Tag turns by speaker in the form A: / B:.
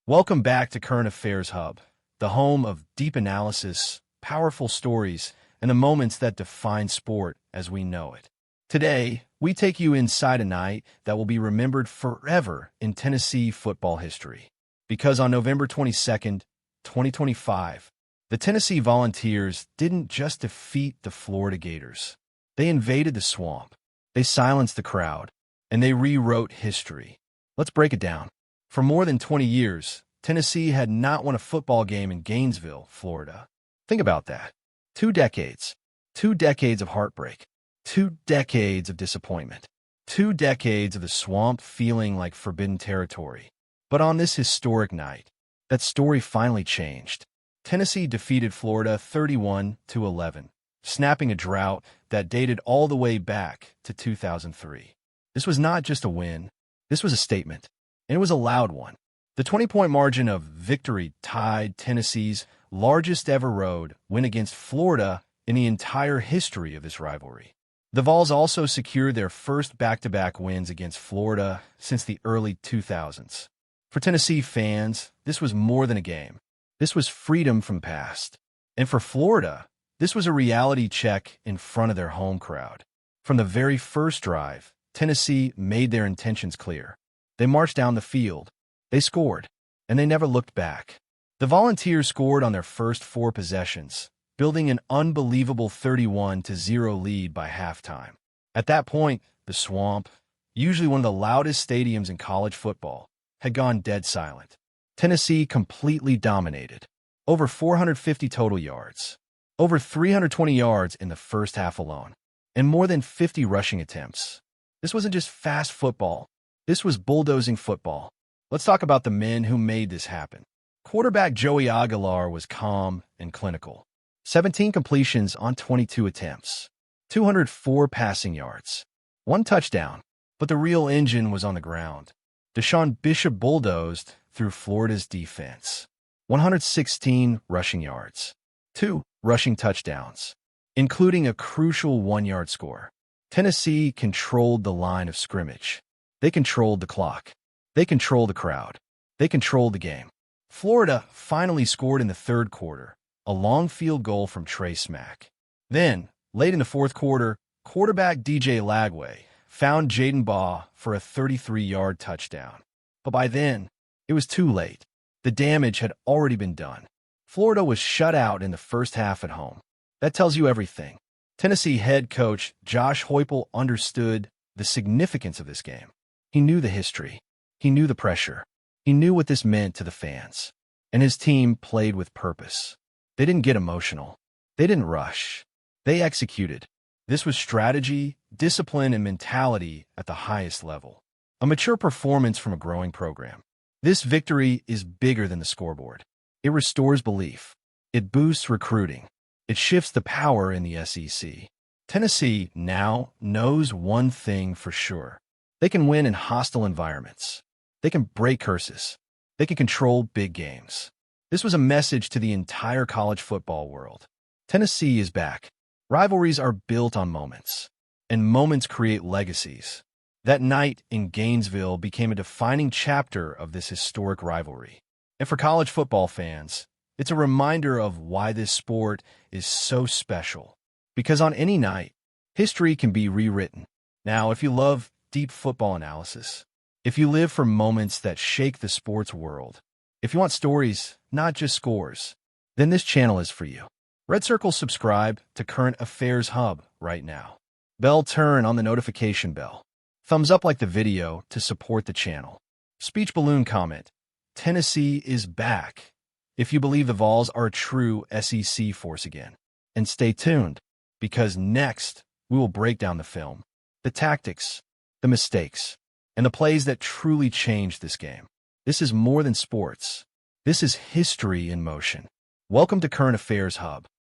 A: Welcome back to Current Affairs Hub, the home of deep analysis, powerful stories, and the moments that define sport as we know it. Today, we take you inside a night that will be remembered forever in Tennessee football history. Because on November 22nd, 2025, the Tennessee Volunteers didn't just defeat the Florida Gators. They invaded the swamp, they silenced the crowd, and they rewrote history. Let's break it down. For more than 20 years, Tennessee had not won a football game in Gainesville, Florida. Think about that. 2 decades. 2 decades of heartbreak. 2 decades of disappointment. 2 decades of the swamp feeling like forbidden territory. But on this historic night, that story finally changed. Tennessee defeated Florida 31-11, snapping a drought that dated all the way back to 2003. This was not just a win. This was a statement. And it was a loud one. The 20-point margin of victory tied Tennessee's largest ever road win against Florida in the entire history of this rivalry. The Vols also secured their first back-to-back wins against Florida since the early 2000s. For Tennessee fans, this was more than a game. This was freedom from past. And for Florida, this was a reality check in front of their home crowd. From the very first drive, Tennessee made their intentions clear. They marched down the field, they scored, and they never looked back. The Volunteers scored on their first 4 possessions, building an unbelievable 31-0 lead by halftime. At that point, the Swamp, usually one of the loudest stadiums in college football, had gone dead silent. Tennessee completely dominated. Over 450 total yards, over 320 yards in the first half alone, and more than 50 rushing attempts. This wasn't just fast football. This was bulldozing football. Let's talk about the men who made this happen. Quarterback Joey Aguilar was calm and clinical. 17 completions on 22 attempts. 204 passing yards. 1 touchdown. But the real engine was on the ground. DeSean Bishop bulldozed through Florida's defense. 116 rushing yards. 2 rushing touchdowns, including a crucial 1-yard score. Tennessee controlled the line of scrimmage. They controlled the clock. They controlled the crowd. They controlled the game. Florida finally scored in the 3rd quarter, a long field goal from Trey Smack. Then, late in the 4th quarter, quarterback DJ Lagway found Jaden Baugh for a 33-yard touchdown. But by then, it was too late. The damage had already been done. Florida was shut out in the first half at home. That tells you everything. Tennessee head coach Josh Heupel understood the significance of this game. He knew the history. He knew the pressure. He knew what this meant to the fans. And his team played with purpose. They didn't get emotional. They didn't rush. They executed. This was strategy, discipline, and mentality at the highest level. A mature performance from a growing program. This victory is bigger than the scoreboard. It restores belief. It boosts recruiting. It shifts the power in the SEC. Tennessee now knows one thing for sure. They can win in hostile environments. They can break curses. They can control big games. This was a message to the entire college football world. Tennessee is back. Rivalries are built on moments, and moments create legacies. That night in Gainesville became a defining chapter of this historic rivalry. And for college football fans, it's a reminder of why this sport is so special. Because on any night, history can be rewritten. Now, if you love deep football analysis, if you live for moments that shake the sports world, if you want stories, not just scores, then this channel is for you. Red Circle subscribe to Current Affairs Hub right now. Bell turn on the notification bell. Thumbs up like the video to support the channel. Speech balloon comment. Tennessee is back. If you believe the Vols are a true SEC force again. And stay tuned, because next we will break down the film, the tactics, the mistakes, and the plays that truly changed this game. This is more than sports. This is history in motion. Welcome to Current Affairs Hub.